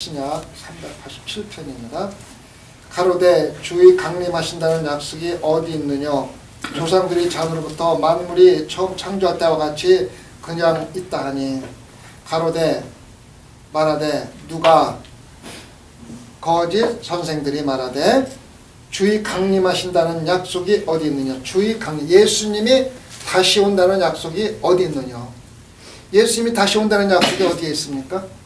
신약 387편입니다. 가로되 주의 강림하신다는 약속이 어디 있느냐? 조상들이 잔으로부터 만물이 처음 창조할 때와 같이 그냥 있다 하니 가로되 말하되 누가 거짓 선생들이 말하되 주의 강림하신다는 약속이 어디 있느냐? 주의 강림, 예수님이 다시 온다는 약속이 어디 있느냐? 예수님이 다시 온다는 약속이 어디에 있습니까?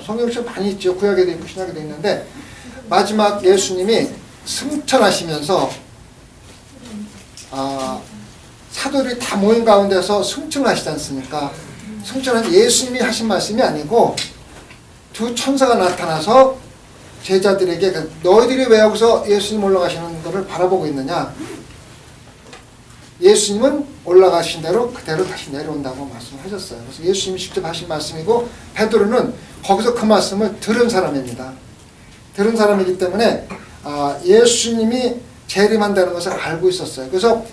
성경책 많이 있죠. 구약에도 있고 신약에도 있는데 마지막 예수님이 승천하시면서 사도들이 다 모인 가운데서 승천하시지 않습니까? 승천은 예수님이 하신 말씀이 아니고 두 천사가 나타나서 제자들에게 너희들이 왜 여기서 예수님 올라가시는 것을 바라보고 있느냐? 예수님은 올라가신 대로 그대로 다시 내려온다고 말씀하셨어요. 그래서 예수님이 직접 하신 말씀이고 베드로는 거기서 그 말씀을 들은 사람입니다. 들은 사람이기 때문에 예수님이 재림한다는 것을 알고 있었어요. 그래서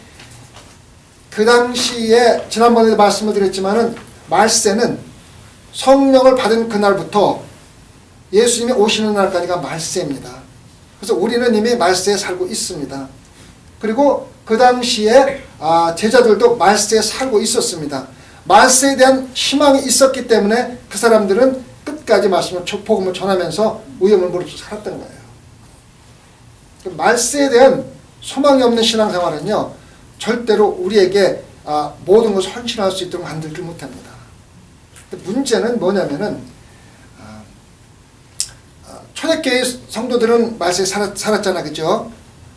그 당시에 지난번에 말씀을 드렸지만은 말세는 성령을 받은 그날부터 예수님이 오시는 날까지가 말세입니다. 그래서 우리는 이미 말세에 살고 있습니다. 그리고 그 당시에 제자들도 말세에 살고 있었습니다. 말세에 대한 희망이 있었기 때문에 그 사람들은 끝까지 복음을 전하면서 위험을 무릅쓰고 살았던 거예요. 말세에 대한 소망이 없는 신앙생활은요 절대로 우리에게 모든 것을 헌신할 수 있도록 만들지 못합니다. 문제는 뭐냐면은 초대교회 성도들은 말세에 살았잖아, 그죠?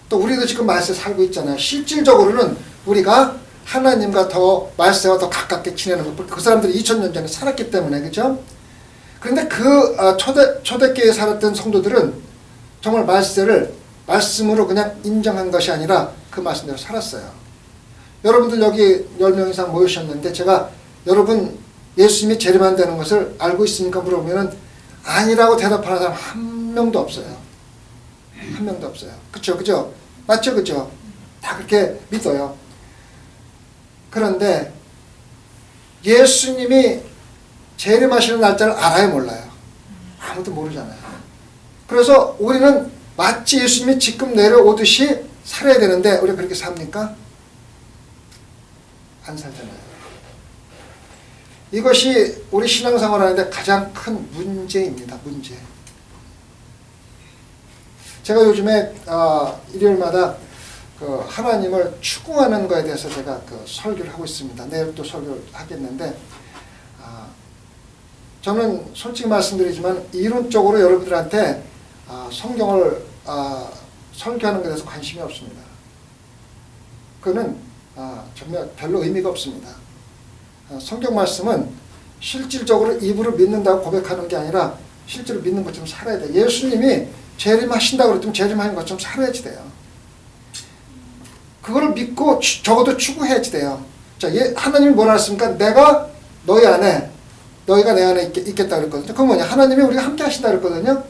또 우리도 지금 말세에 살고 있잖아요. 실질적으로는 우리가 하나님과 더 말세와 더 가깝게 지내는 것, 그 사람들이 2000년 전에 살았기 때문에, 그죠? 그런데 그 초대교회에 살았던 성도들은 정말 말세를 말씀으로 그냥 인정한 것이 아니라 그 말씀대로 살았어요. 여러분들 여기 10명 이상 모이셨는데 제가 여러분 예수님이 재림한다는 것을 알고 있습니까? 물어보면 아니라고 대답하는 사람 한 명도 없어요. 한 명도 없어요. 그쵸? 맞죠? 그죠? 다 그렇게 믿어요. 그런데 예수님이 재림하시는 날짜를 알아요, 몰라요? 아무도 모르잖아요. 그래서 우리는 마치 예수님이 지금 내려오듯이 살아야 되는데 우리가 그렇게 삽니까? 안 살잖아요. 이것이 우리 신앙생활 하는데 가장 큰 문제입니다. 문제. 제가 요즘에 일요일마다 그 하나님을 추구하는 것에 대해서 제가 그 설교를 하고 있습니다. 내일 또 설교를 하겠는데 저는 솔직히 말씀드리지만 이론적으로 여러분들한테 성경을 설교하는 것에 대해서 관심이 없습니다. 그거는 정말 별로 의미가 없습니다. 성경 말씀은 실질적으로 입으로 믿는다고 고백하는 게 아니라 실제로 믿는 것처럼 살아야 돼요. 예수님이 재림하신다고 그랬더니 재림하는 것처럼 살아야지 돼요. 그거를 믿고 적어도 추구해야지 돼요. 자, 하나님이 뭐라 했습니까? 내가 너희 안에, 너희가 내 안에 있겠다 그랬거든요. 그건 뭐냐? 하나님이 우리가 함께 하신다 그랬거든요.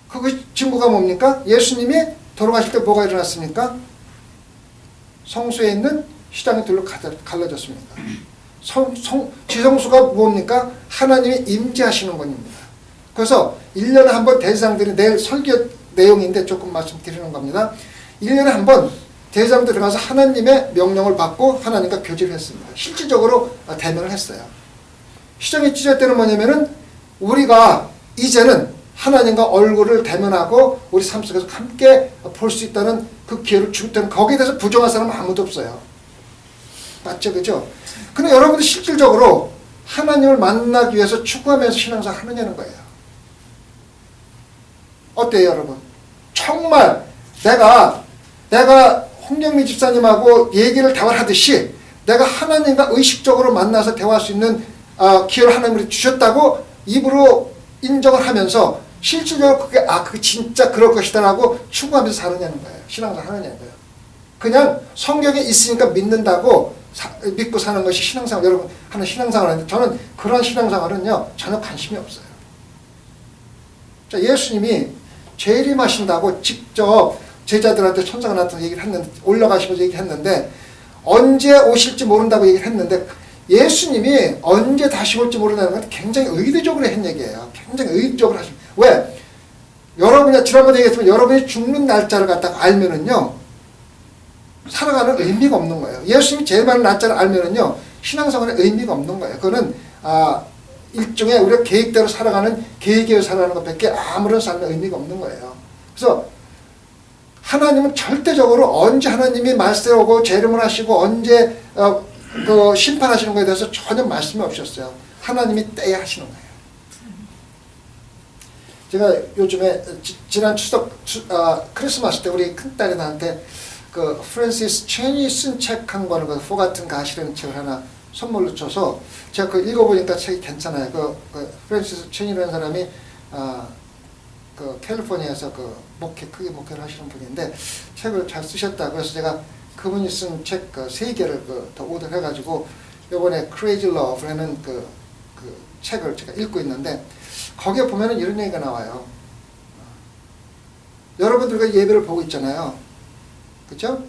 그 증거가 뭡니까? 예수님이 돌아가실 때 뭐가 일어났습니까? 성소에 있는 시장의 둘로 갈라졌습니다. 지성소가 뭡니까? 하나님이 임재하시는 것입니다. 그래서 1년에 한 번 대제사장들이 내일 설교 내용인데 조금 말씀드리는 겁니다. 1년에 한 번 대제사장들이 들어가서 하나님의 명령을 받고 하나님과 교제를 했습니다. 실질적으로 대면을 했어요. 시장이 찢어질 때는 뭐냐면은 우리가 이제는 하나님과 얼굴을 대면하고 우리 삶 속에서 함께 볼 수 있다는 그 기회를 줄 때는 거기에 대해서 부정할 사람은 아무도 없어요. 맞죠? 그죠? 근데 여러분들 실질적으로 하나님을 만나기 위해서 추구하면서 신앙생활 하느냐는 거예요. 어때요, 여러분? 정말 내가 홍경미 집사님하고 얘기를 대화하듯이 내가 하나님과 의식적으로 만나서 대화할 수 있는 기회를 하나님이 주셨다고 입으로 인정을 하면서 실질적으로 그게 진짜 그럴 것이다라고 추구하면서 사느냐는 거예요. 신앙생활 하느냐는 거예요. 그냥 성경에 있으니까 믿는다고 믿고 사는 것이 신앙생활, 여러분 하는 신앙생활인데 저는 그런 신앙생활은요 전혀 관심이 없어요. 자, 예수님이 재림하신다고 직접 제자들한테 천사가 나타나서 얘기를 했는데 올라가시면서 얘기를 했는데 언제 오실지 모른다고 얘기를 했는데 예수님이 언제 다시 올지 모른다는 건 굉장히 의도적으로 한 얘기예요. 굉장히 의도적으로 하신. 왜? 여러분이 지난번에 얘기했지만 여러분이 죽는 날짜를 갖다가 알면은요 살아가는 의미가 없는 거예요. 예수님이 제일 많은 날짜를 알면은요 신앙생활에 의미가 없는 거예요. 그거는 일종의 우리가 계획대로 살아가는 계획대로 살아가는 것밖에 아무런 삶에 의미가 없는 거예요. 그래서 하나님은 절대적으로 언제 하나님이 말세 오고 재림을 하시고 언제 그 심판하시는 것에 대해서 전혀 말씀이 없었어요. 하나님이 때에 하시는 거예요. 제가 요즘에 지난 크리스마스 때 우리 큰딸이 나한테 그 프랜시스 체니 쓴 책 한 권을 그 같은 가시라는 책을 하나 선물로 줘서 제가 그 읽어보니까 책이 괜찮아요. 그 프랜시스 체니라는 사람이 그 캘리포니아에서 그 크게 목회를 하시는 분인데 책을 잘 쓰셨다. 그래서 제가 그분이 쓴 책 그 3개를 더 오더를 해가지고 요번에 Crazy Love라는 그 책을 제가 읽고 있는데 거기에 보면은 이런 얘기가 나와요. 여러분들과 예배를 보고 있잖아요. 그렇죠?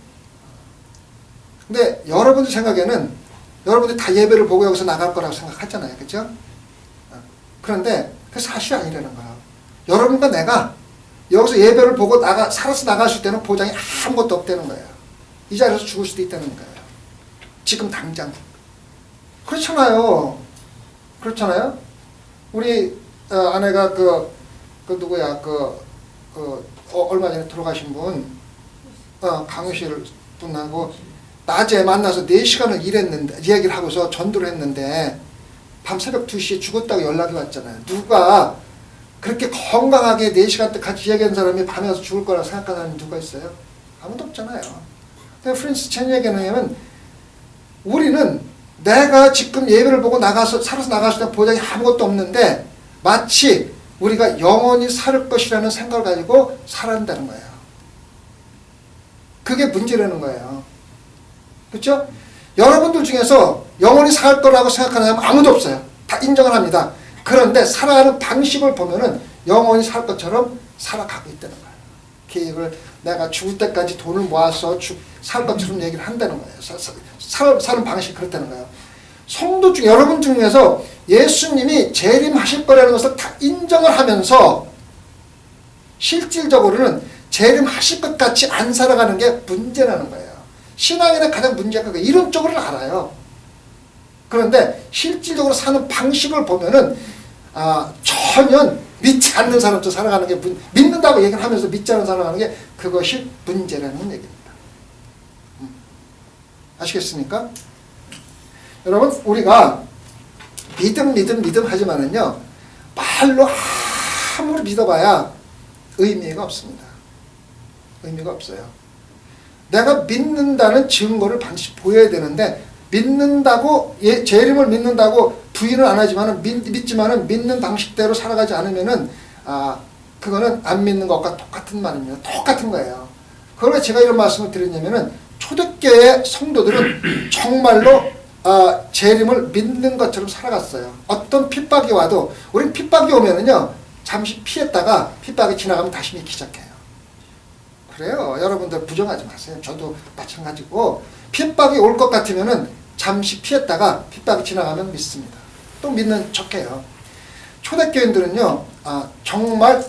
근데 여러분들 생각에는 여러분들이 다 예배를 보고 여기서 나갈 거라고 생각하잖아요. 그렇죠? 그런데 그게 사실이 아니라는 거예요. 여러분과 내가 여기서 예배를 보고 살아서 나갔을 때는 보장이 아무것도 없다는 거예요. 이 자리에서 죽을 수도 있다는 거예요. 지금 당장. 그렇잖아요. 그렇잖아요. 우리 아내가 그 누구야 얼마 전에 돌아가신 분 강효실 분하고 낮에 만나서 4시간을 일했는데 이야기를 하고서 전도를 했는데 밤 새벽 2시에 죽었다고 연락이 왔잖아요. 누가 그렇게 건강하게 4시간 때 같이 이야기한 사람이 밤에 와서 죽을 거라고 생각하는 사람이 누가 있어요? 아무도 없잖아요. 프랜시스 첸 얘기는 우리는 내가 지금 예배를 보고 살아서 나갔을 때 보장이 아무것도 없는데 마치 우리가 영원히 살 것이라는 생각을 가지고 살아간다는 거예요. 그게 문제라는 거예요. 그렇죠? 여러분들 중에서 영원히 살 거라고 생각하는 사람은 아무도 없어요. 다 인정을 합니다. 그런데 살아가는 방식을 보면은 영원히 살 것처럼 살아가고 있다는 거예요. 계획을 내가 죽을 때까지 돈을 모아서 살 것처럼 얘기를 한다는 거예요. 사는 방식이 그렇다는 거예요. 성도 중 여러분 중에서 예수님이 재림하실 거라는 것을 다 인정을 하면서 실질적으로는 재림하실 것 같이 안 살아가는 게 문제라는 거예요. 신앙인의 가장 문제가 이론적으로는 알아요. 그런데 실질적으로 사는 방식을 보면은 전혀 믿지 않는 사람처럼 살아가는 게 믿는다고 얘기를 하면서 믿지 않는 살아가는 게 그것이 문제라는 얘기입니다. 아시겠습니까? 여러분 우리가 믿음 하지만은요 말로 아무리 믿어봐야 의미가 없습니다. 의미가 없어요. 내가 믿는다는 증거를 반드시 보여야 되는데 믿는다고 재림을 믿는다고 부인을 안 하지만은 믿지만은 믿는 방식대로 살아가지 않으면은 그거는 안 믿는 것과 똑같은 말입니다. 똑같은 거예요. 그걸 왜 제가 이런 말씀을 드리냐면은 초대교회 성도들은 정말로 재림을 믿는 것처럼 살아갔어요. 어떤 핍박이 와도 우리는 핍박이 오면은요 잠시 피했다가 핍박이 지나가면 다시 믿기 시작해요. 그래요. 여러분들 부정하지 마세요. 저도 마찬가지고 핍박이 올 것 같으면은 잠시 피했다가 핍박이 지나가면 믿습니다. 또 믿는 척해요. 초대교인들은요 정말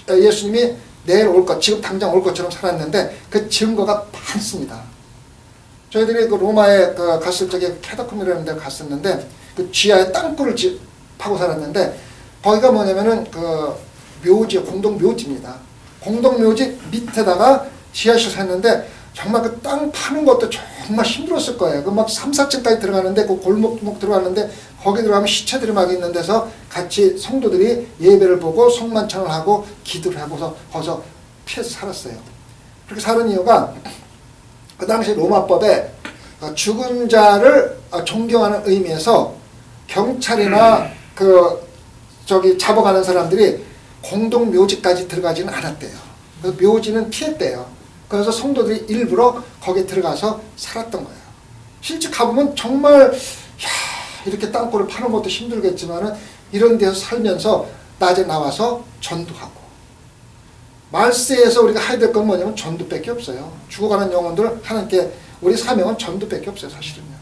예수님이 내일 올 것, 지금 당장 올 것처럼 살았는데 그 증거가 많습니다. 저희들이 그 로마에 갔을 적에 캐다콤이라는 데 갔었는데 그 지하에 땅굴을 파고 살았는데 거기가 뭐냐면은 그 묘지, 공동묘지입니다. 공동묘지 밑에다가 지하실 샀는데 정말 그 땅 파는 것도 정말 힘들었을 거예요. 그 막 3, 4층까지 들어가는데 그 골목 들어가는데 거기 들어가면 시체들이 막 있는 데서 같이 성도들이 예배를 보고 성만찬을 하고 기도를 하고서 거기서 피해서 살았어요. 그렇게 사는 이유가 그 당시 로마법에 죽은 자를 존경하는 의미에서 경찰이나 잡아가는 사람들이 공동 묘지까지 들어가지는 않았대요. 그래서 묘지는 피했대요. 그래서 성도들이 일부러 거기에 들어가서 살았던 거예요. 실제 가보면 정말 이렇게 땅굴을 파는 것도 힘들겠지만은 이런 데서 살면서 낮에 나와서 전도하고 말세에서 우리가 해야 될 건 뭐냐면 전도밖에 없어요. 죽어가는 영혼들 하나님께 우리 사명은 전도밖에 없어요. 사실은요.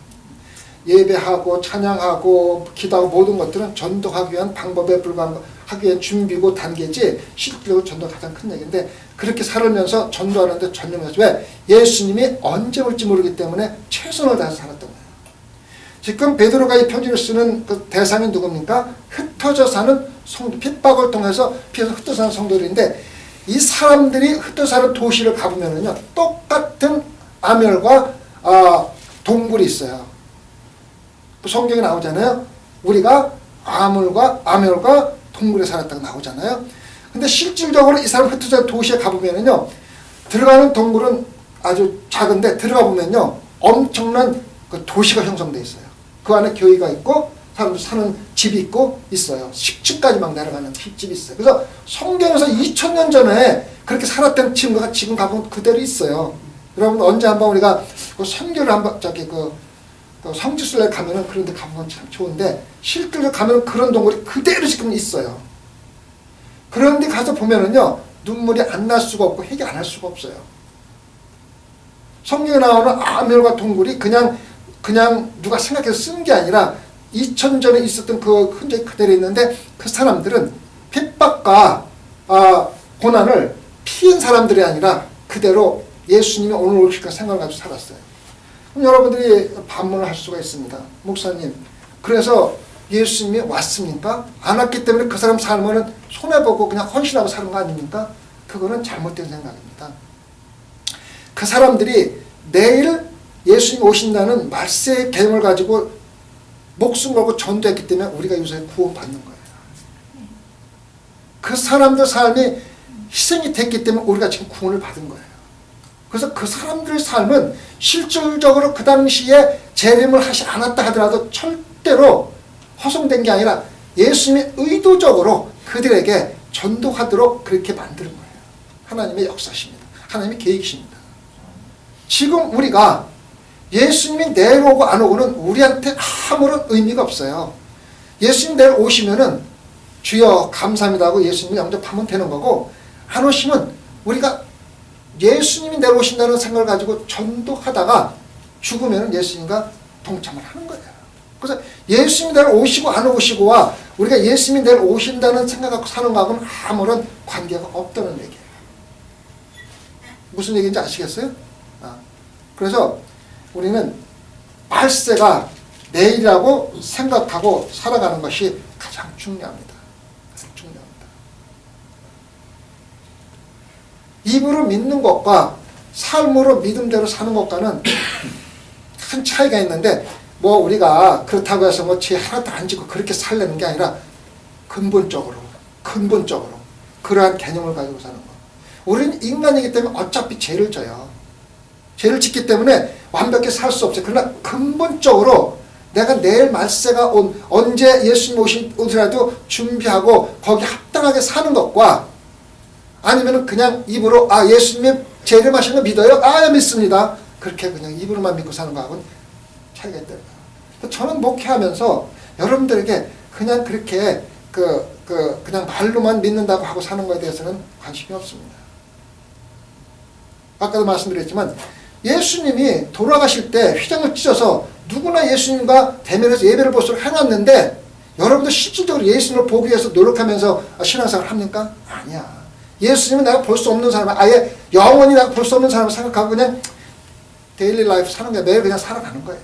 예배하고 찬양하고 기도하고 모든 것들은 전도하기 위한 방법에 불과하기 위한 준비고 단계지 실질적으로 전도가 가장 큰 얘기인데 그렇게 살면서 전도하는데 전념해서 왜? 예수님이 언제 올지 모르기 때문에 최선을 다해서 살았던 거예요. 지금 베드로가 이 편지를 쓰는 그 대상이 누굽니까? 흩어져 사는 성도, 핍박을 통해서 피해서 흩어져 사는 성도들인데 이 사람들이 흩어져 사는 도시를 가보면은요 똑같은 아멸과 동굴이 있어요. 성경에 나오잖아요. 우리가 아멸과 동굴에 살았다고 나오잖아요. 근데 실질적으로 이 사람 흩어져 도시에 가보면은요 들어가는 동굴은 아주 작은데 들어가 보면요 엄청난 그 도시가 형성돼 있어요. 그 안에 교회가 있고 사람들 사는 집이 있고 있어요. 10층까지 막 내려가는 집이 있어요. 그래서 성경에서 2000년 전에 그렇게 살았던 친구가 지금 가보면 그대로 있어요. 여러분 언제 한번 우리가 그 선교를 한번 성지순례 가면은 그런 데 가보면 참 좋은데 실제로 가면 그런 동굴이 그대로 지금 있어요. 그런 데 가서 보면은요 눈물이 안 날 수가 없고 회개 안 할 수가 없어요. 성경에 나오는 아멜과 동굴이 그냥 누가 생각해서 쓴 게 아니라 2000년 전에 있었던 그 흔적이 그대로 있는데 그 사람들은 핍박과 고난을 피한 사람들이 아니라 그대로 예수님이 오늘 오실 거라 생각을 가지고 살았어요. 그럼 여러분들이 반문을 할 수가 있습니다. 목사님, 그래서 예수님이 왔습니까? 안 왔기 때문에 그 사람 삶은 손해보고 그냥 헌신하고 사는 거 아닙니까? 그거는 잘못된 생각입니다. 그 사람들이 내일 예수님이 오신다는 말세의 개념을 가지고 목숨 걸고 전도했기 때문에 우리가 요새 구원받는 거예요. 그 사람들 삶이 희생이 됐기 때문에 우리가 지금 구원을 받은 거예요. 그래서 그 사람들의 삶은 실질적으로 그 당시에 재림을 하지 않았다 하더라도 절대로 허송된 게 아니라 예수님이 의도적으로 그들에게 전도하도록 그렇게 만드는 거예요. 하나님의 역사십니다. 하나님의 계획이십니다. 지금 우리가 예수님이 내려오고 안 오고는 우리한테 아무런 의미가 없어요. 예수님 내일 오시면은 주여 감사합니다 하고 예수님 영접하면 되는 거고 안 오시면 우리가 예수님이 내려오신다는 생각을 가지고 전도하다가 죽으면 예수님과 동참을 하는 거예요. 그래서 예수님이 내려오시고 안 오시고와 우리가 예수님이 내려오신다는 생각 갖고 사는 거하고는 아무런 관계가 없다는 얘기예요. 무슨 얘기인지 아시겠어요? 그래서 우리는 말세가 내일이라고 생각하고 살아가는 것이 가장 중요합니다. 가장 중요합니다. 입으로 믿는 것과 삶으로 믿음대로 사는 것과는 큰 차이가 있는데 뭐 우리가 그렇다고 해서 뭐 죄 하나도 안 짓고 그렇게 살려는 게 아니라 근본적으로 그러한 개념을 가지고 사는 거. 우리는 인간이기 때문에 어차피 죄를 져요. 죄를 짓기 때문에 완벽히 살 수 없어요. 그러나 근본적으로 내가 내일 말세가 언제 예수님 오시더라도 준비하고 거기 합당하게 사는 것과 아니면 그냥 입으로 예수님이 죄를 마시는 거 믿어요? 믿습니다. 그렇게 그냥 입으로만 믿고 사는 거하고는 차이가 있다. 저는 목회하면서 여러분들에게 그냥 그렇게 그냥 말로만 믿는다고 하고 사는 것에 대해서는 관심이 없습니다. 아까도 말씀드렸지만 예수님이 돌아가실 때 휘장을 찢어서 누구나 예수님과 대면해서 예배를 볼 수 있도록 해놨는데 여러분들 실질적으로 예수님을 보기 위해서 노력하면서 신앙생활을 합니까? 아니야. 예수님은 내가 볼 수 없는 사람, 아예 영원히 내가 볼 수 없는 사람을 생각하고 그냥 데일리 라이프 사는 거야. 매일 그냥 살아가는 거예요.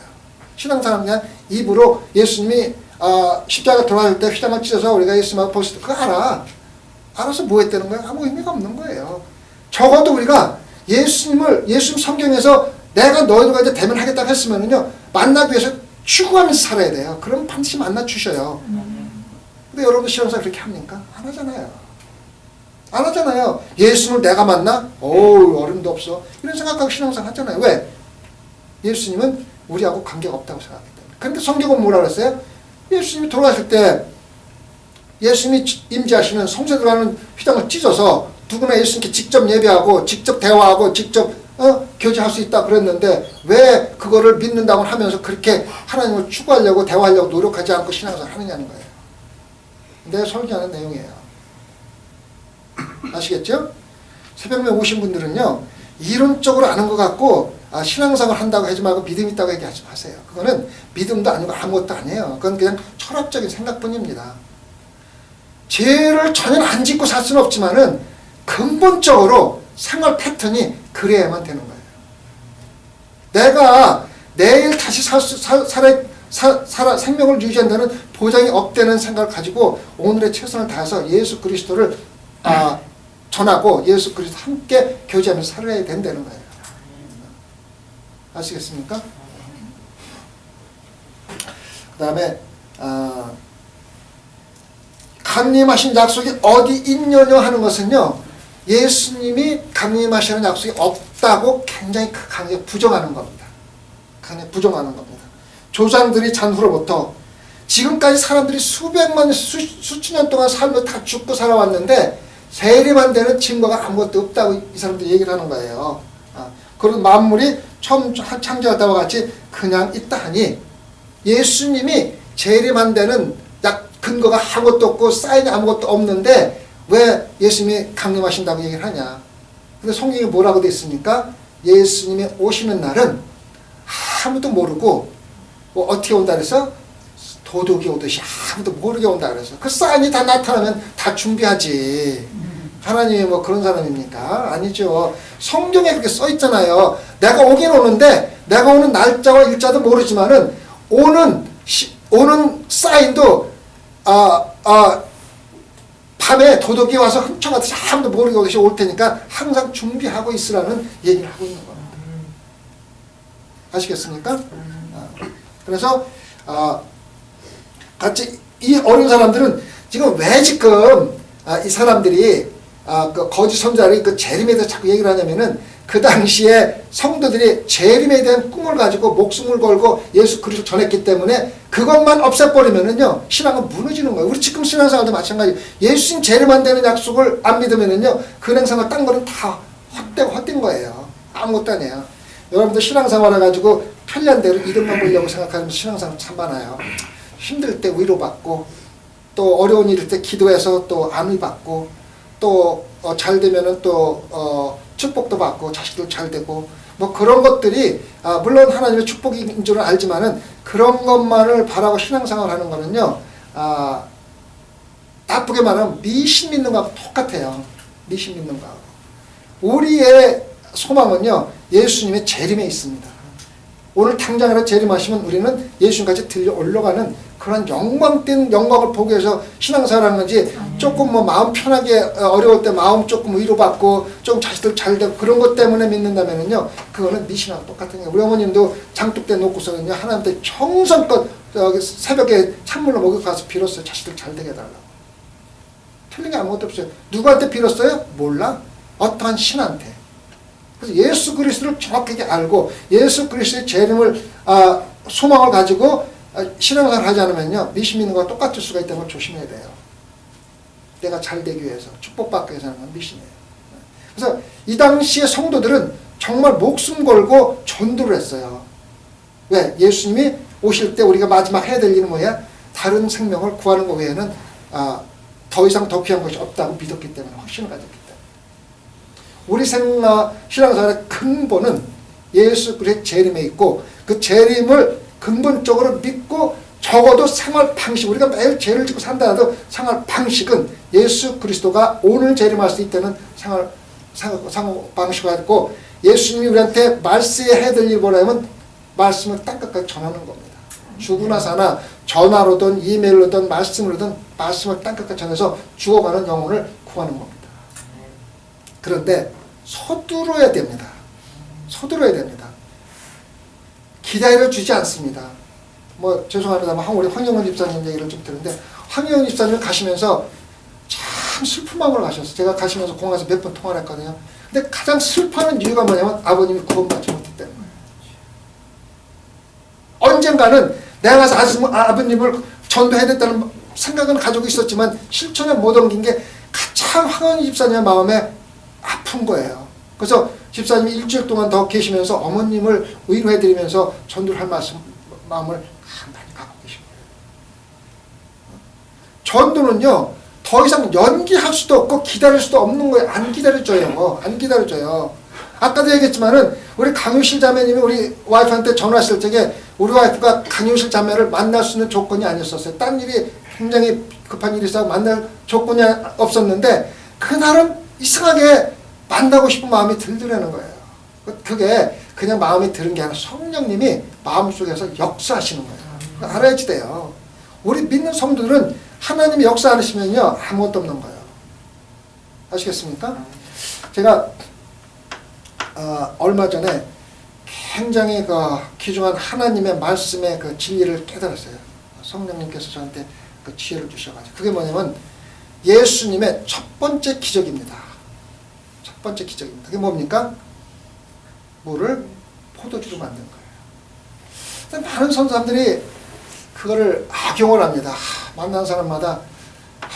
신앙생활은 그냥 입으로 예수님이 십자가 돌아갈 때 휘장을 찢어서 우리가 예수님하고 볼 수 있도록 그거 알아서 뭐 했다는 거야? 아무 의미가 없는 거예요. 적어도 우리가 예수님 성경에서 내가 너희들과 이제 대면하겠다고 했으면은요, 만나기 위해서 추구하면서 살아야 돼요. 그럼 반드시 만나 주셔요. 근데 여러분 신앙생활 그렇게 합니까? 안 하잖아요. 예수님을 내가 만나? 어른도 없어. 이런 생각하고 신앙생활 하잖아요. 왜? 예수님은 우리하고 관계가 없다고 생각하기 때문에. 그런데 성경은 뭐라 그랬어요? 예수님이 돌아가실 때 예수님이 임재하시는 성소에 들어가는 휘장을 찢어서 누구나 예수님께 직접 예배하고 직접 대화하고 직접 교제할 수 있다 그랬는데 왜 그거를 믿는다고 하면서 그렇게 하나님을 추구하려고 대화하려고 노력하지 않고 신앙생활 하느냐는 거예요. 내가 설교하는 내용이에요. 아시겠죠? 새벽에 오신 분들은요, 이론적으로 아는 것 같고 신앙생활 한다고 하지 말고 믿음 있다고 얘기하지 마세요. 그거는 믿음도 아니고 아무것도 아니에요. 그건 그냥 철학적인 생각뿐입니다. 죄를 전혀 안 짓고 살 수는 없지만은 근본적으로 생활 패턴이 그래야만 되는 거예요. 내가 내일 다시 생명을 유지한다는 보장이 없다는 생각을 가지고 오늘의 최선을 다해서 예수 그리스도를 전하고 예수 그리스도 함께 교제하면서 살아야 된다는 거예요. 아시겠습니까? 그 다음에 강림하신 약속이 어디 있느냐 하는 것은요, 예수님이 강림하시는 약속이 없다고 굉장히 강하게 부정하는 겁니다. 강하게 부정하는 겁니다. 조상들이 잔 후로부터 지금까지 사람들이 수백만 수천 년 동안 살며 다 죽고 살아왔는데 세례만 되는 증거가 아무것도 없다고 이 사람들이 얘기를 하는 거예요. 그런 만물이 처음 창조하다와 같이 그냥 있다 하니 예수님이 재림한 데는 근거가 아무것도 없고 사인이 아무것도 없는데 왜 예수님이 강림하신다고 얘기를 하냐. 근데 성경에 뭐라고 되어 있습니까? 예수님이 오시는 날은 아무도 모르고 어떻게 온다 그래서 도둑이 오듯이 아무도 모르게 온다 그래서 그 사인이 다 나타나면 다 준비하지. 하나님이 뭐 그런 사람입니까? 아니죠. 성경에 그렇게 써 있잖아요. 내가 오긴 오는데 내가 오는 날짜와 일자도 모르지만은 오는 사인도 밤에 도둑이 와서 훔쳐가듯이 아무도 모르게 오듯이 올 테니까 항상 준비하고 있으라는 얘기를 하고 있는 겁니다. 아시겠습니까? 그래서 같이 이 어린 사람들은 지금 왜 지금 이 사람들이 그 거짓 선자들이 그 재림에 대해서 자꾸 얘기를 하냐면은 그 당시에 성도들이 재림에 대한 꿈을 가지고 목숨을 걸고 예수 그리스도 전했기 때문에 그것만 없애버리면은요 신앙은 무너지는 거예요. 우리 지금 신앙생활도 마찬가지. 예수님 재림한다는 약속을 안 믿으면은요 그 행상을 딴 거는 다 헛된 거예요. 아무것도 아니에요. 여러분들 신앙생활 해가지고 편리한 대로 이득만 보려고 생각하면 신앙생활 참 많아요. 힘들 때 위로받고 또 어려운 일일 때 기도해서 또 안위 받고 또 잘 되면은 또 축복도 받고 자식들 잘 되고 뭐 그런 것들이 물론 하나님의 축복인 줄은 알지만은 그런 것만을 바라고 신앙생활 하는 거는요 나쁘게 말하면 미신 믿는 거하고 똑같아요. 미신 믿는 거하고. 우리의 소망은요 예수님의 재림에 있습니다. 오늘 당장이라도 재림하시면 우리는 예수님까지 들려 올라가는 그런 영광된 영광을 보기 위해서 신앙생활하는 건지 조금 뭐 마음 편하게 어려울 때 마음 조금 위로받고 좀 자식들 잘 되고 그런 것 때문에 믿는다면은요 그거는 미신하고 똑같은 거예요. 우리 어머님도 장독대 놓고서는요 하나님한테 정성껏 새벽에 찬물로 목욕 가서 빌었어요. 자식들 잘 되게 해달라고. 틀린 게 아무것도 없어요. 누구한테 빌었어요? 몰라. 어떠한 신한테. 그래서 예수 그리스도를 정확하게 알고 예수 그리스도의 재림을 소망을 가지고 신앙생활을 하지 않으면요 미신 믿는 거와 똑같을 수가 있다는 걸 조심해야 돼요. 내가 잘 되기 위해서 축복받기 위해서 하는 건 미신이에요. 그래서 이 당시의 성도들은 정말 목숨 걸고 전도를 했어요. 왜? 예수님이 오실 때 우리가 마지막 해야 될 일은 뭐야? 다른 생명을 구하는 것 외에는 더 이상 더 귀한 것이 없다고 믿었기 때문에 확신을 가졌기 때문에 우리 신앙생활의 근본은 예수 그리스도의 재림에 있고 그 재림을 근본적으로 믿고 적어도 생활 방식 우리가 매일 죄를 짓고 산다 해도 생활 방식은 예수 그리스도가 오늘 재림할 수 있다는 생활 방식을 가지고 예수님이 우리한테 말씀해야 될 일이 뭐냐면 말씀을 땅끝까지 전하는 겁니다. 죽으나 사나 전화로든 이메일로든 말씀으로든 말씀을 땅끝까지 전해서 죽어가는 영혼을 구하는 겁니다. 그런데 서두러야 됩니다. 서두러야 됩니다. 기다려 주지 않습니다. 뭐 죄송합니다만 우리 황영원 집사님 얘기를 좀 들었는데 황영원 집사님 가시면서 참 슬픈 마음으로 가셨어요. 제가 가시면서 공항에서 몇 번 통화를 했거든요. 근데 가장 슬퍼하는 이유가 뭐냐면 아버님이 구원받지 못했기 때문에 언젠가는 내가 가서 아버님을 전도해야 됐다는 생각은 가지고 있었지만 실천에 못 옮긴 게 가장 황영원 집사님의 마음에 아픈 거예요. 그래서 집사님이 일주일 동안 더 계시면서 어머님을 위로해드리면서 전도를 할 마음을 많이 갖고 계신 거예요. 전도는요 더 이상 연기할 수도 없고 기다릴 수도 없는 거예요. 안 기다려줘요. 안 기다려줘요. 아까도 얘기했지만은 우리 강유실 자매님이 우리 와이프한테 전화했을 적에 우리 와이프가 강유실 자매를 만날 수 있는 조건이 아니었었어요. 딴 일이 굉장히 급한 일이 있어서 만날 조건이 없었는데 그날은 이상하게 만나고 싶은 마음이 들더라는 거예요. 그게 그냥 마음이 드는 게 아니라 성령님이 마음속에서 역사하시는 거예요. 알아야지 돼요. 우리 믿는 성도들은 하나님이 역사하시면요 아무것도 없는 거예요. 아시겠습니까? 제가 얼마 전에 굉장히 그 귀중한 하나님의 말씀의 그 진리를 깨달았어요. 성령님께서 저한테 그 지혜를 주셔가지고 그게 뭐냐면 예수님의 첫 번째 기적입니다. 첫 번째 기적입니다. 그게 뭡니까? 물을 포도주로 만든 거예요. 많은 선사람들이 그거를 악용을 합니다. 만난 사람마다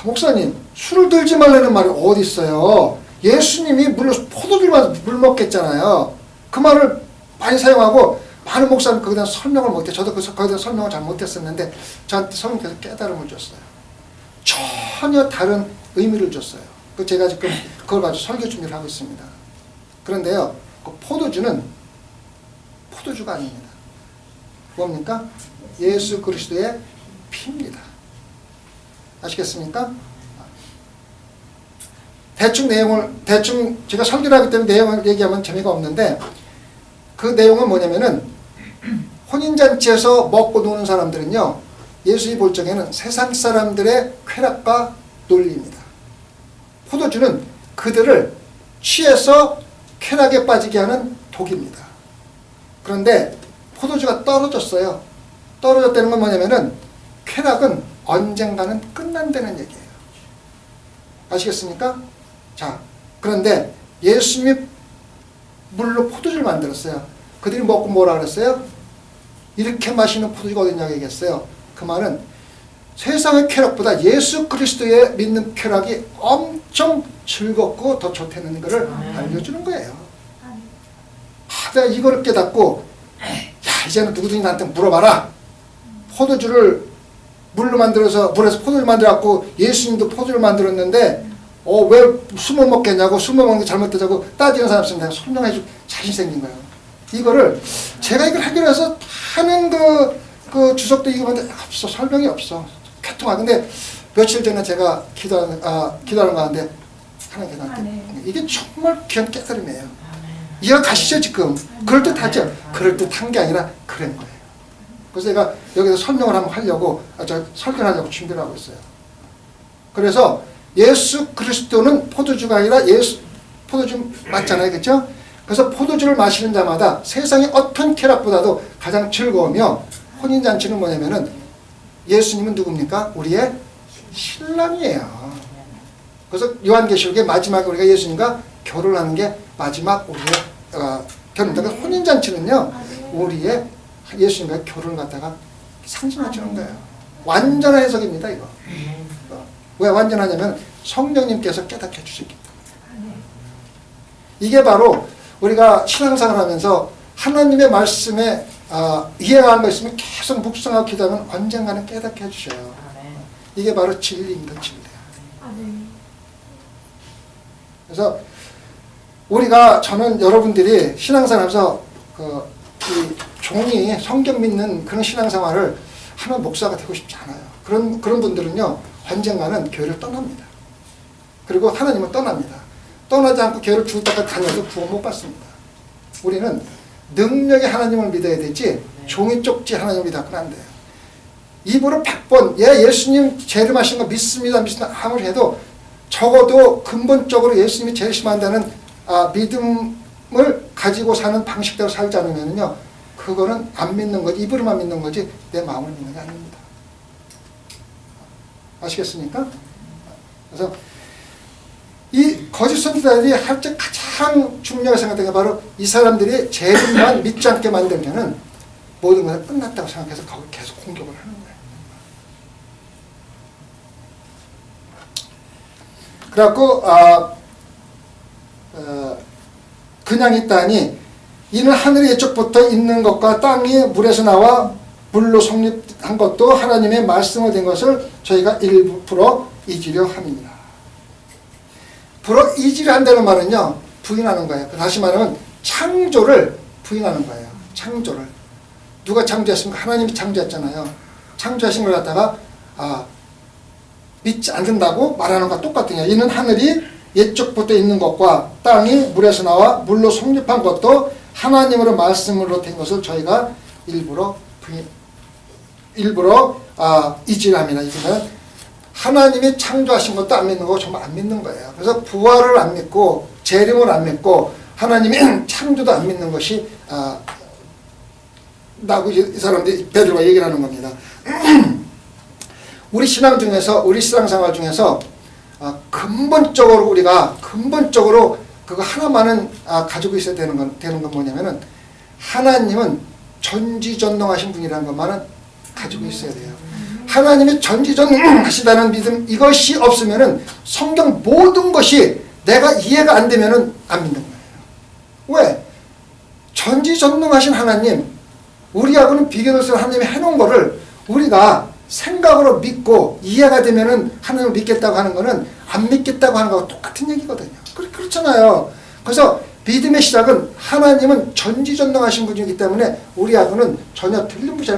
목사님 술을 들지 말라는 말이 어디 있어요? 예수님이 물로 포도주로 물 먹겠잖아요. 그 말을 많이 사용하고 많은 목사님 거기에 대한 설명을 못해. 저도 거기에 대한 설명을 잘 못했었는데 저한테 성령께서 깨달음을 줬어요. 전혀 다른 의미를 줬어요. 제가 지금 그걸 가지고 설교 준비를 하고 있습니다. 그런데요, 그 포도주는 포도주가 아닙니다. 뭡니까? 예수 그리스도의 피입니다. 아시겠습니까? 대충 제가 설교를 하기 때문에 내용을 얘기하면 재미가 없는데 그 내용은 뭐냐면은 혼인잔치에서 먹고 노는 사람들은요 예수님이 볼 적에는 세상 사람들의 쾌락과 논리입니다. 포도주는 그들을 취해서 쾌락에 빠지게 하는 독입니다. 그런데 포도주가 떨어졌어요. 떨어졌다는 건 뭐냐면은 쾌락은 언젠가는 끝난다는 얘기예요. 아시겠습니까? 자, 그런데 예수님이 물로 포도주를 만들었어요. 그들이 먹고 뭐라 그랬어요? 이렇게 마시는 포도주가 어딨냐고 얘기했어요. 그 말은 세상의 쾌락보다 예수 그리스도의 믿는 쾌락이 엄청 즐겁고 더 좋다는 것을 알려주는 거예요. 내가 이거를 깨닫고 야 이제는 누구든지 나한테 물어봐라. 포도주를 물에서 포도주를 만들어갖고 예수님도 포도주를 만들었는데 왜 술을 먹겠냐고 술 먹는 게 잘못되자고 따지는 사람 있으면 내가 설명해줄 자신 생긴 거예요. 이거를 제가 이걸 해결해서 하는 그 주석도 이거 근데 없어. 설명이 없어. 개통아. 근데 며칠 전에 제가 기도하는 거 하는데 하나님 계산한테 이게 정말 귀한 깨달음이에요. 이해가 가시죠 지금? 그럴듯하죠? 그럴듯한 게 아니라 그런 거예요. 그래서 제가 여기서 설명을 한번 하려고 설교를 하려고 준비를 하고 있어요. 그래서 예수 그리스도는 포도주가 아니라 포도주 맞잖아요. 그렇죠? 그래서 포도주를 마시는 자마다 세상의 어떤 쾌락보다도 가장 즐거우며 혼인잔치는 뭐냐면은 예수님은 누굽니까? 우리의 신랑이에요. 그래서 요한계시록의 마지막에 우리가 예수님과 결혼하는 게 마지막 우리의 결혼. 그러니까 혼인잔치는요 우리의 예수님과 결혼을 갖다가 상징해 주는 거예요. 완전한 해석입니다 이거. 왜 완전하냐면 성령님께서 깨닫게 해주셨기 때문에. 이게 바로 우리가 신앙생활을 하면서 하나님의 말씀에 이해가 안 거 있으면 계속 묵상하고 기도하면 언젠가는 깨닫게 해주셔요. 이게 바로 진리입니다. 진리. 그래서 저는 여러분들이 신앙생활하면서 이 종이 성경 믿는 그런 신앙생활을 하면 목사가 되고 싶지 않아요. 그런 분들은요 언젠가는 교회를 떠납니다. 그리고 하나님은 떠납니다. 떠나지 않고 교회를 죽을 때까지 다녀도 구원 못 받습니다. 우리는 능력의 하나님을 믿어야 되지 종이 쪽지 하나님을 믿어서는 안 돼요. 입으로 100번 예수님 재림하신 거 믿습니다 아무리 해도 적어도 근본적으로 예수님이 재림한다는 믿음을 가지고 사는 방식대로 살지 않으면요 그거는 안 믿는 거지. 입으로만 믿는 거지 내 마음을 믿는 게 아닙니다. 아시겠습니까? 그래서 이 거짓 선지자들이 할 때 가장 중요하게 생각하는 게 바로 이 사람들이 재림만 믿지 않게 만들면은 모든 것이 끝났다고 생각해서 거기 계속 공격을 하는 거예요. 그래갖고 그냥 있다니 이는 하늘의 예적부터 있는 것과 땅이 물에서 나와 물로 성립한 것도 하나님의 말씀을 된 것을 저희가 일부러 잊으려 함이니라. 불어 잊으려 한다는 말은요 부인하는 거예요. 다시 말하면 창조를 부인하는 거예요. 창조를. 누가 창조했습니까? 하나님이 창조했잖아요. 창조하신 걸 갖다가 믿지 않는다고 말하는 것과 똑같으냐. 이는 하늘이 옛적부터 있는 것과 땅이 물에서 나와 물로 성립한 것도 하나님으로 말씀으로 된 것을 저희가 일부러 이질합니다. 이거는 하나님이 창조하신 것도 안 믿는 거고 정말 안 믿는 거예요. 그래서 부활을 안 믿고 재림을 안 믿고 하나님이 창조도 안 믿는 것이 나고 이 사람들이 베드로가 얘기를 하는 겁니다. 우리 신앙생활 중에서 근본적으로 우리가 그거 하나만은 가지고 있어야 되는 건 뭐냐면은 하나님은 전지전능하신 분이라는 것만은 가지고 있어야 돼요. 하나님이 전지전능하시다는 믿음, 이것이 없으면은 성경 모든 것이 내가 이해가 안 되면은 안 믿는 거예요. 왜? 전지전능하신 하나님, 우리하고는 비교해서 하나님이 해놓은 거를 우리가 생각으로 믿고 이해가 되면은 하나님을 믿겠다고 하는 거는 안 믿겠다고 하는 거하고 똑같은 얘기거든요. 그렇잖아요. 그래서 믿음의 시작은 하나님은 전지전능하신 분이기 때문에 우리하고는 전혀 틀림없이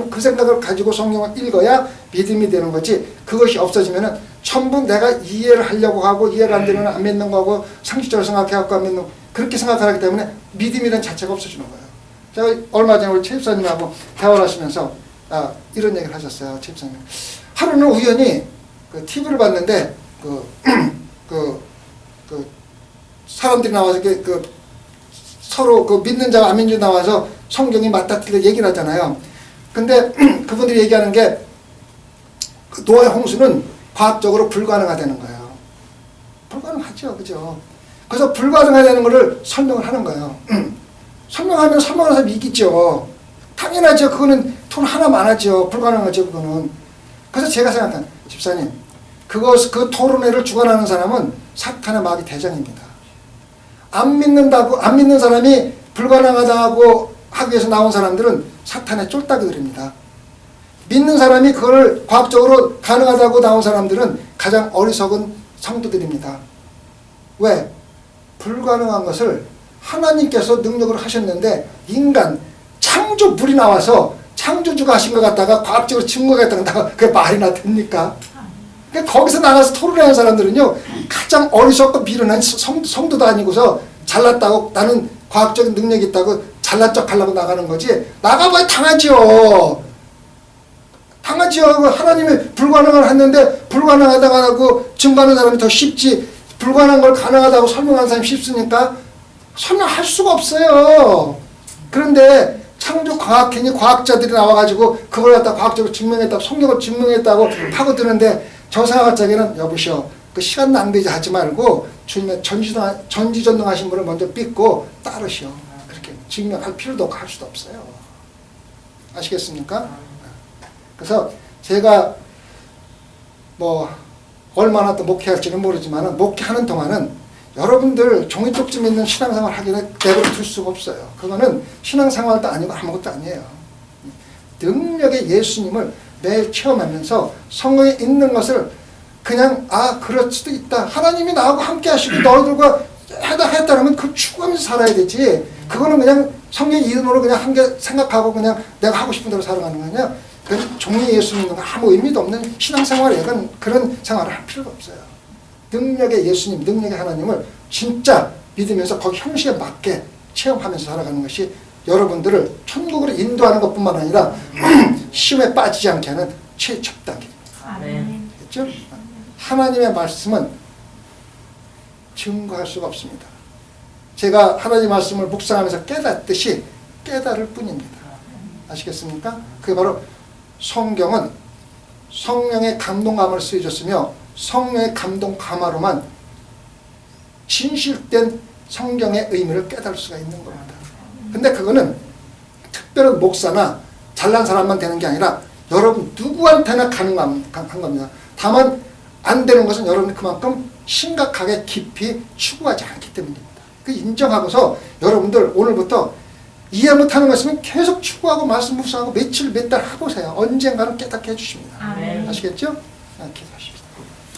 그 생각을 가지고 성경을 읽어야 믿음이 되는 거지. 그것이 없어지면은 전부 내가 이해를 하려고 하고 이해가 안 되면 안 믿는 거고 상식적으로 생각해갖고 안 믿는 거, 그렇게 생각하기 때문에 믿음이라는 자체가 없어지는 거예요. 제가 얼마 전에 우리 최 집사님하고 대화를 하시면서 이런 얘기를 하셨어요. 최 집사님. 하루는 우연히 그 TV를 봤는데 사람들이 나와서 서로 믿는 자와 안 믿는 자 나와서 성경이 맞다 틀려 얘기를 하잖아요. 근데 그분들이 얘기하는 게 노아의 홍수는 과학적으로 불가능하다는 거예요. 불가능하죠, 그죠? 그래서 불가능하다는 거를 설명을 하는 거예요. 설명하면 설명하는 사람이 이기죠. 당연하죠. 그거는 돈 하나만 하죠. 불가능하죠, 그거는. 그래서 제가 생각한 집사님, 그 토론회를 주관하는 사람은 사탄의 마귀 대장입니다. 안 믿는 사람이 불가능하다고 하기 위해서 나온 사람들은 사탄의 쫄딱이들입니다. 믿는 사람이 그걸 과학적으로 가능하다고 나온 사람들은 가장 어리석은 성도들입니다. 왜? 불가능한 것을 하나님께서 능력으로 하셨는데 인간 창조물이 나와서 창조주가 하신 것 같다가 과학적으로 증거하겠다가 그게 말이나 됩니까? 그러니까 거기서 나가서 토론하는 사람들은요, 가장 어리석고 미련한 성도도 아니고서 잘났다고, 나는 과학적인 능력이 있다고 잘난 척 하려고 나가는 거지. 나가봐야 당하지요. 하나님이 불가능을 했는데 불가능하다고 하고 증거하는 사람이 더 쉽지. 불가능한 걸 가능하다고 설명하는 사람이 쉽습니까? 설명할 수가 없어요. 그런데 창조 과학회니 과학자들이 나와가지고 그걸 갖다 과학적으로 증명했다고, 성경을 증명했다고 파고드는데 저 생각하자기는 여보시오, 그 시간 낭비하지 말고 주님의 전지전능하신 분을 먼저 믿고 따르시오. 그렇게 증명할 필요도 없고 할 수도 없어요. 아시겠습니까? 그래서 제가 얼마나 또 목회할지는 모르지만 목회하는 동안은 여러분들 종이 쪽지 믿는 신앙생활 하기는 내버려 둘 수가 없어요. 그거는 신앙생활도 아니고 아무것도 아니에요. 능력의 예수님을 매일 체험하면서 성경에 있는 것을 그냥 그럴 수도 있다. 하나님이 나하고 함께 하시고 너희들과 했다면 그걸 추구하면서 살아야 되지. 그거는 그냥 성경 이름으로 그냥 한 개 생각하고 그냥 내가 하고 싶은 대로 살아가는 거냐. 그건 종이 예수 믿는 거 아무 의미도 없는 신앙생활이에요. 그런 생활을 할 필요가 없어요. 능력의 예수님, 능력의 하나님을 진짜 믿으면서 거기 형식에 맞게 체험하면서 살아가는 것이 여러분들을 천국으로 인도하는 것뿐만 아니라 시험에 빠지지 않게 하는 최첫 단계입니다. 그렇죠? 하나님의 말씀은 증거할 수가 없습니다. 제가 하나님의 말씀을 묵상하면서 깨닫듯이 깨달을 뿐입니다. 아시겠습니까? 그게 바로 성경은 성령의 감동감을 쓰여줬으며 성령의 감동감화로만 진실된 성경의 의미를 깨달을 수가 있는 겁니다. 근데 그거는 특별한 목사나 잘난 사람만 되는 게 아니라 여러분 누구한테나 가능한 겁니다. 다만 안 되는 것은 여러분이 그만큼 심각하게 깊이 추구하지 않기 때문입니다. 그 인정하고서 여러분들 오늘부터 이해 못하는 거 있으면 계속 추구하고 말씀 묵상하고 몇 달 해보세요. 언젠가는 깨닫게 해주십니다. 아시겠죠? 기도하십시오.